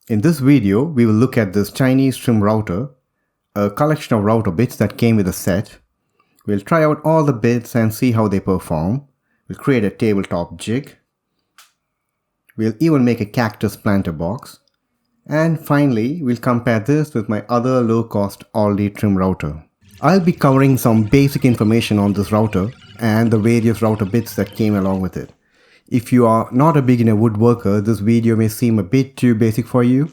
In this video, we will look at this Chinese trim router, a collection of router bits that came with a set. We'll try out all the bits and see how they perform. We'll create a tabletop jig. We'll even make a cactus planter box. And finally, we'll compare this with my other low-cost Aldi trim router. I'll be covering some basic information on this router and the various router bits that came along with it. If you are not a beginner woodworker, this video may seem a bit too basic for you.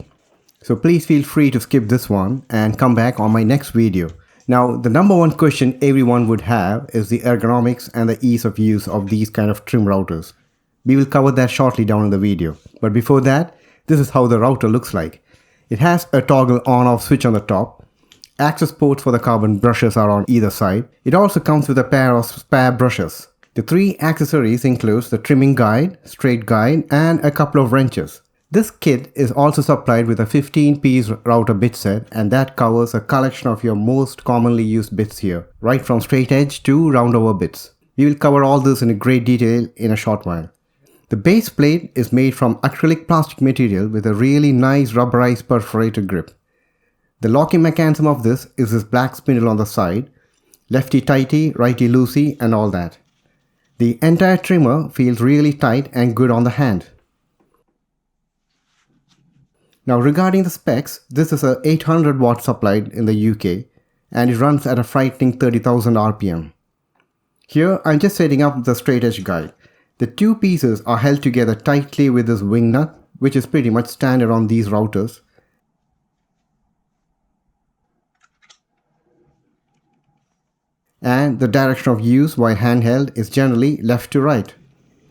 So please feel free to skip this one and come back on my next video. Now, the number one question everyone would have is the ergonomics and the ease of use of these kind of trim routers. We will cover that shortly down in the video. But before that, this is how the router looks like. It has a toggle on-off switch on the top. Access ports for the carbon brushes are on either side. It also comes with a pair of spare brushes. The three accessories include the trimming guide, straight guide, and a couple of wrenches. This kit is also supplied with a 15-piece router bit set, and that covers a collection of your most commonly used bits here, right from straight edge to roundover bits. We will cover all this in great detail in a short while. The base plate is made from acrylic plastic material with a really nice rubberized perforated grip. The locking mechanism of this is this black spindle on the side, lefty-tighty, righty-loosey, and all that. The entire trimmer feels really tight and good on the hand. Now regarding the specs, this is a 800 watt supplied in the UK and it runs at a frightening 30,000 RPM. Here I'm just setting up the straight edge guide. The two pieces are held together tightly with this wing nut, which is pretty much standard on these routers. And the direction of use while handheld is generally left to right.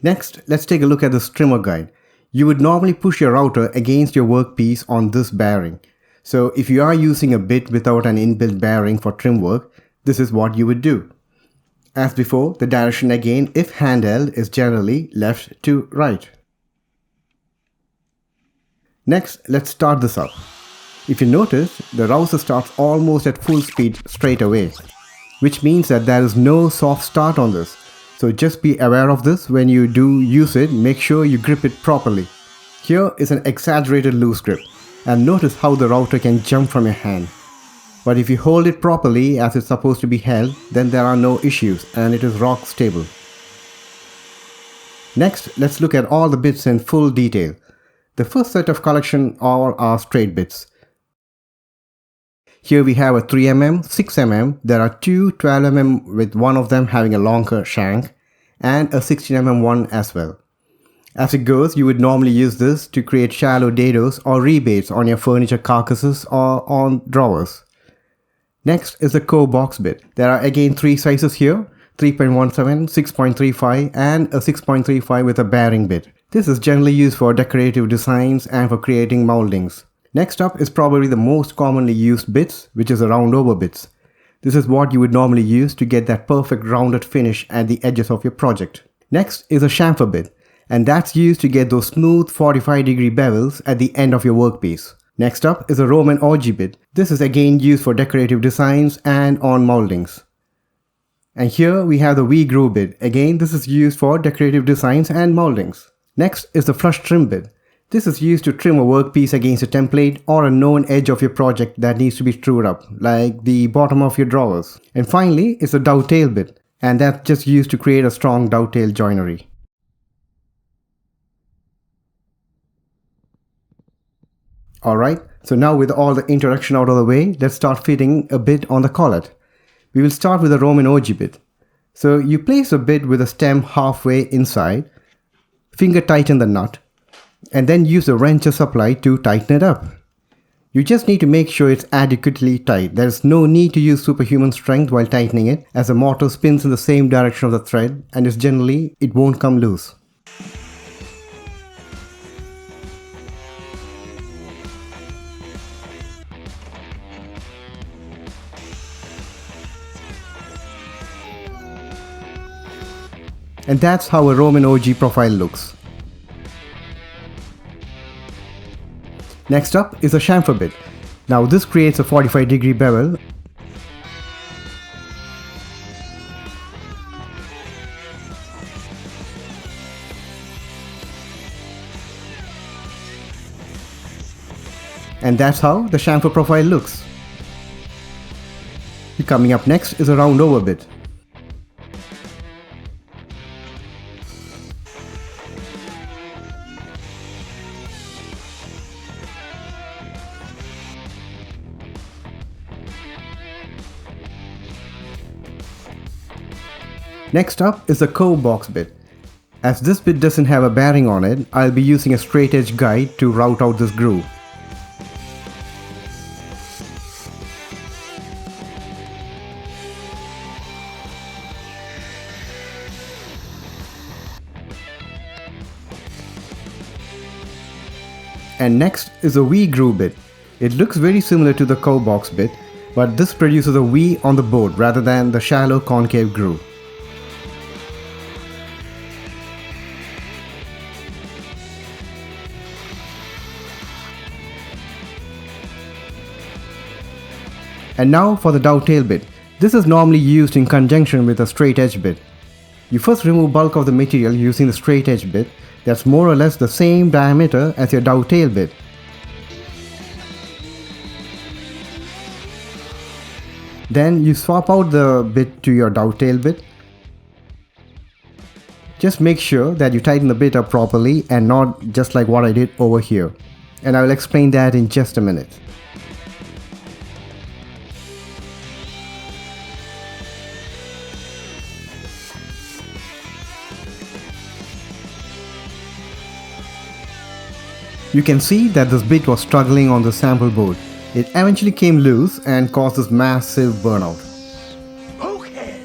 Next, let's take a look at this trimmer guide. You would normally push your router against your workpiece on this bearing. So if you are using a bit without an inbuilt bearing for trim work, this is what you would do. As before, the direction again, if handheld, is generally left to right. Next, let's start this up. If you notice, the router starts almost at full speed straight away, which means that there is no soft start on this. So just be aware of this when you do use it. Make sure you grip it properly. Here is an exaggerated loose grip, and notice how the router can jump from your hand. But if you hold it properly as it's supposed to be held, then there are no issues and it is rock stable. Next, let's look at all the bits in full detail. The first set of collection are our straight bits. Here we have a 3mm, 6mm, there are two 12mm with one of them having a longer shank and a 16mm one as well. As it goes, you would normally use this to create shallow dados or rebates on your furniture carcasses or on drawers. Next is the cove box bit. There are again three sizes here, 3.17, 6.35 and a 6.35 with a bearing bit. This is generally used for decorative designs and for creating moldings. Next up is probably the most commonly used bits, which is the roundover bits. This is what you would normally use to get that perfect rounded finish at the edges of your project. Next is a chamfer bit, and that's used to get those smooth 45-degree bevels at the end of your workpiece. Next up is a Roman ogee bit. This is again used for decorative designs and on moldings. And here we have the V-groove bit. Again, this is used for decorative designs and moldings. Next is the flush trim bit. This is used to trim a workpiece against a template or a known edge of your project that needs to be trued up, like the bottom of your drawers. And finally is the dovetail bit, and that's just used to create a strong dovetail joinery. Alright, so now with all the introduction out of the way, let's start fitting a bit on the collet. We will start with the Roman ogee bit. So you place a bit with a stem halfway inside, finger tighten the nut, and then use the wrench supply to tighten it up. You just need to make sure it's adequately tight. There is no need to use superhuman strength while tightening it, as the motor spins in the same direction of the thread and it won't come loose. And that's how a Roman ogee profile looks. Next up is a chamfer bit. Now this creates a 45-degree bevel. And that's how the chamfer profile looks. Coming up next is a round over bit. Next up is the cove box bit. As this bit doesn't have a bearing on it, I'll be using a straight edge guide to route out this groove. And next is a V groove bit. It looks very similar to the cove box bit, but this produces a V on the board rather than the shallow concave groove. And now for the dovetail bit. This is normally used in conjunction with a straight edge bit. You first remove bulk of the material using the straight edge bit that's more or less the same diameter as your dovetail bit. Then you swap out the bit to your dovetail bit. Just make sure that you tighten the bit up properly and not just like what I did over here. And I will explain that in just a minute. You can see that this bit was struggling on the sample board. It eventually came loose and caused this massive burnout. Okay.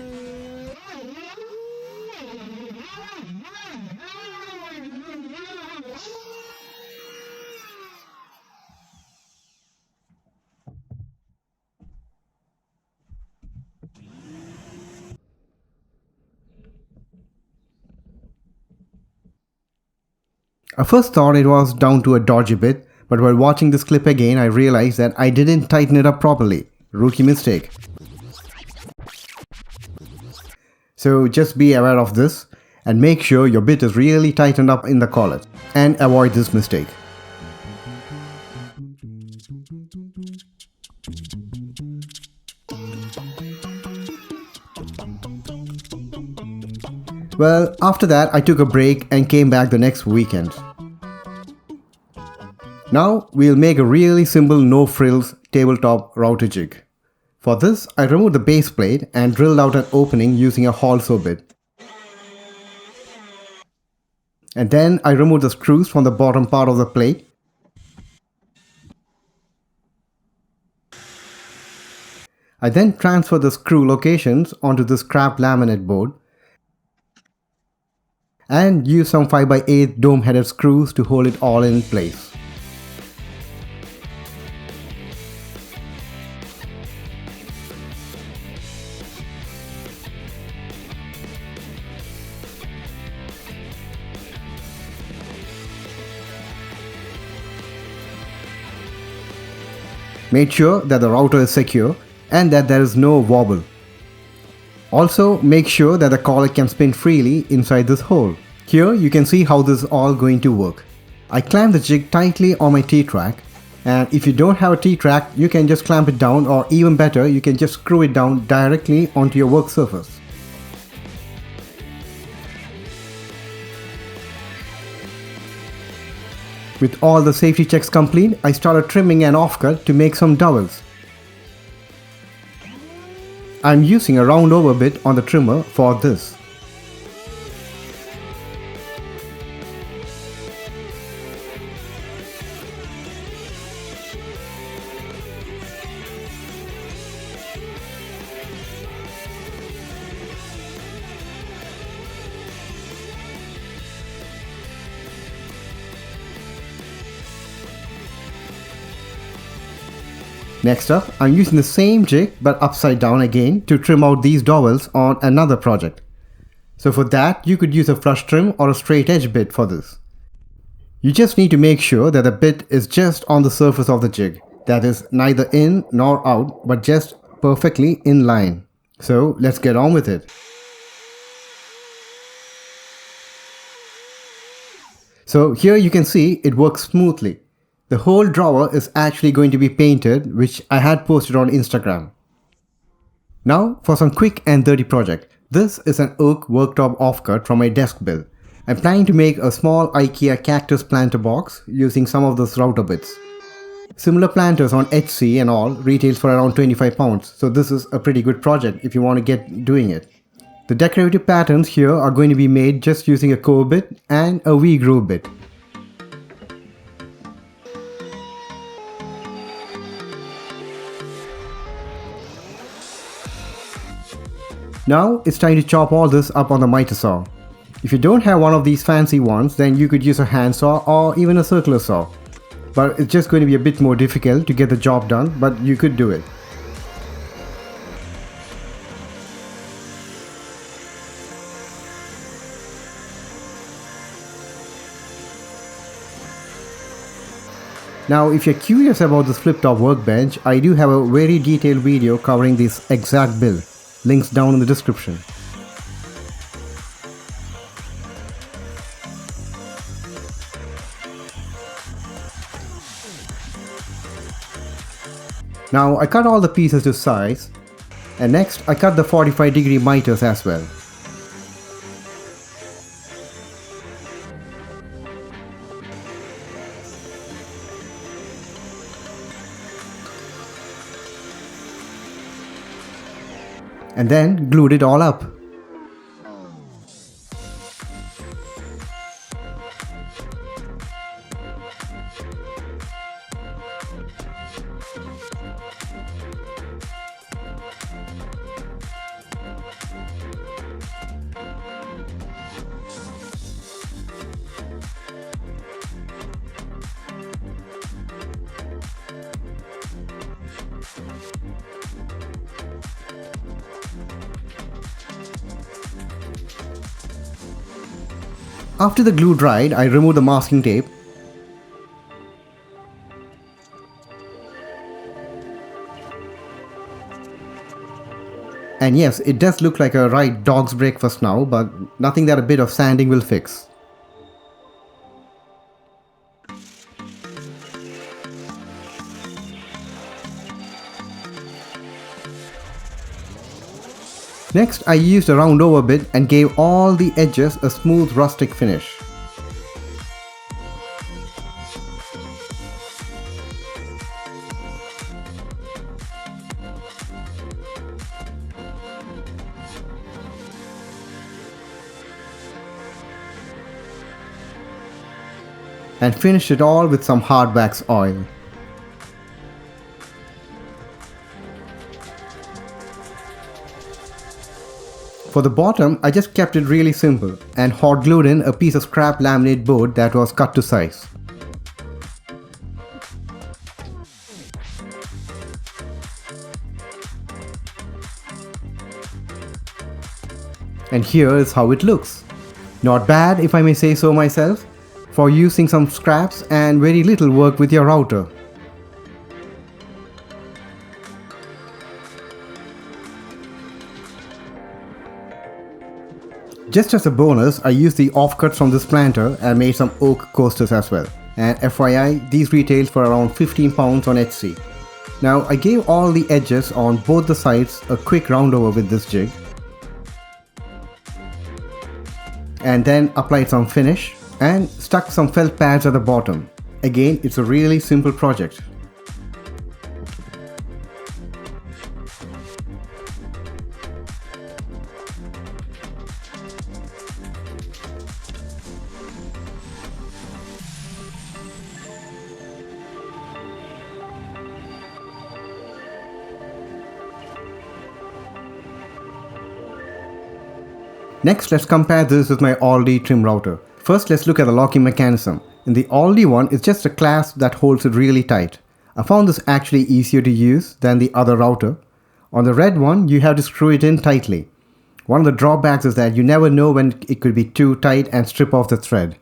I first thought it was down to a dodgy bit, but while watching this clip again I realized that I didn't tighten it up properly. Rookie mistake. So just be aware of this and make sure your bit is really tightened up in the collet and avoid this mistake. Well, after that I took a break and came back the next weekend. Now we'll make a really simple no frills tabletop router jig. For this I removed the base plate and drilled out an opening using a hole saw bit. And then I removed the screws from the bottom part of the plate. I then transferred the screw locations onto this scrap laminate board and used some 5x8 dome headed screws to hold it all in place. Make sure that the router is secure and that there is no wobble. Also, make sure that the collet can spin freely inside this hole. Here you can see how this is all going to work. I clamp the jig tightly on my T-track, and if you don't have a T-track you can just clamp it down, or even better you can just screw it down directly onto your work surface. With all the safety checks complete, I started trimming an offcut to make some dowels. I'm using a round over bit on the trimmer for this. Next up, I'm using the same jig but upside down again to trim out these dowels on another project. So for that, you could use a flush trim or a straight edge bit for this. You just need to make sure that the bit is just on the surface of the jig, that is neither in nor out but just perfectly in line. So let's get on with it. So here you can see it works smoothly. The whole drawer is actually going to be painted, which I had posted on Instagram. Now for some quick and dirty project. This is an oak worktop offcut from my desk build. I'm planning to make a small IKEA cactus planter box using some of those router bits. Similar planters on Etsy and all retails for around £25, so this is a pretty good project if you want to get doing it. The decorative patterns here are going to be made just using a cove bit and a V-groove bit. Now it's time to chop all this up on the miter saw. If you don't have one of these fancy ones, then you could use a handsaw or even a circular saw. But it's just going to be a bit more difficult to get the job done, but you could do it. Now if you're curious about this flip-top workbench, I do have a very detailed video covering this exact build. Links down in the description. Now I cut all the pieces to size, and next I cut the 45-degree miters as well. And then glued it all up. After the glue dried, I removed the masking tape. And yes, it does look like a right dog's breakfast now, but nothing that a bit of sanding will fix. Next, I used a round over bit and gave all the edges a smooth rustic finish. And finished it all with some hard wax oil. For the bottom, I just kept it really simple and hot glued in a piece of scrap laminate board that was cut to size. And here is how it looks. Not bad, if I may say so myself, for using some scraps and very little work with your router. Just as a bonus, I used the offcuts from this planter and made some oak coasters as well. And FYI, these retailed for around £15 on Etsy. Now I gave all the edges on both the sides a quick round over with this jig. And then applied some finish and stuck some felt pads at the bottom. Again, it's a really simple project. Next, let's compare this with my Aldi trim router. First, let's look at the locking mechanism. In the Aldi one, it's just a clasp that holds it really tight. I found this actually easier to use than the other router. On the red one, you have to screw it in tightly. One of the drawbacks is that you never know when it could be too tight and strip off the thread.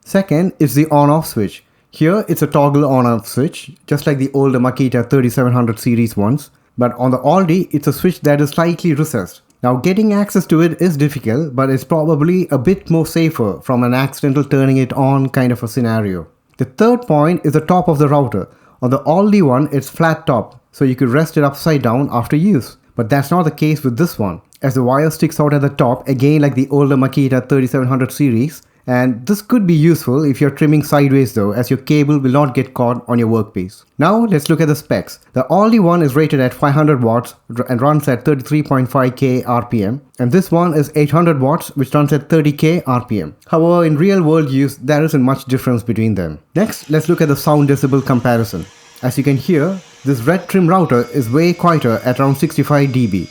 Second is the on-off switch. Here, it's a toggle on-off switch, just like the older Makita 3700 series ones. But on the Aldi, it's a switch that is slightly recessed. Now getting access to it is difficult, but it's probably a bit more safer from an accidental turning it on kind of a scenario. The third point is the top of the router. On the Aldi one, it's flat top, so you could rest it upside down after use. But that's not the case with this one, as the wire sticks out at the top, again like the older Makita 3700 series. And this could be useful if you're trimming sideways though, as your cable will not get caught on your workpiece. Now let's look at the specs. The Aldi one is rated at 500 watts and runs at 33.5k RPM. And this one is 800 watts which runs at 30k RPM. However, in real world use, there isn't much difference between them. Next, let's look at the sound decibel comparison. As you can hear, this red trim router is way quieter at around 65 dB.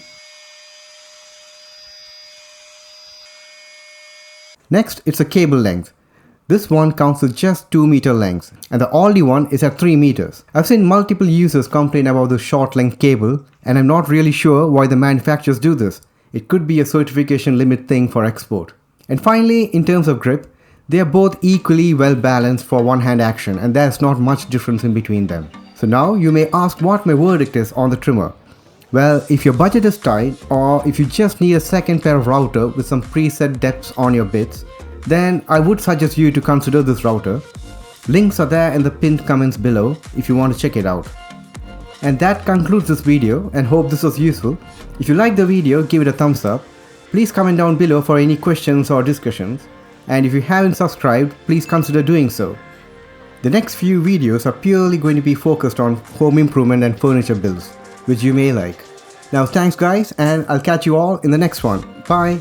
Next, it's a cable length. This one counts with just 2 meter lengths, and the Aldi one is at 3 meters. I've seen multiple users complain about the short length cable, and I'm not really sure why the manufacturers do this. It could be a certification limit thing for export. And finally, in terms of grip, they are both equally well balanced for one-hand action, and there's not much difference in between them. So now you may ask what my verdict is on the trimmer. Well, if your budget is tight, or if you just need a second pair of router with some preset depths on your bits, then I would suggest you to consider this router. Links are there in the pinned comments below if you want to check it out. And that concludes this video, and hope this was useful. If you liked the video, give it a thumbs up. Please comment down below for any questions or discussions. And if you haven't subscribed, please consider doing so. The next few videos are purely going to be focused on home improvement and furniture builds, which you may like. Now thanks guys, and I'll catch you all in the next one. Bye!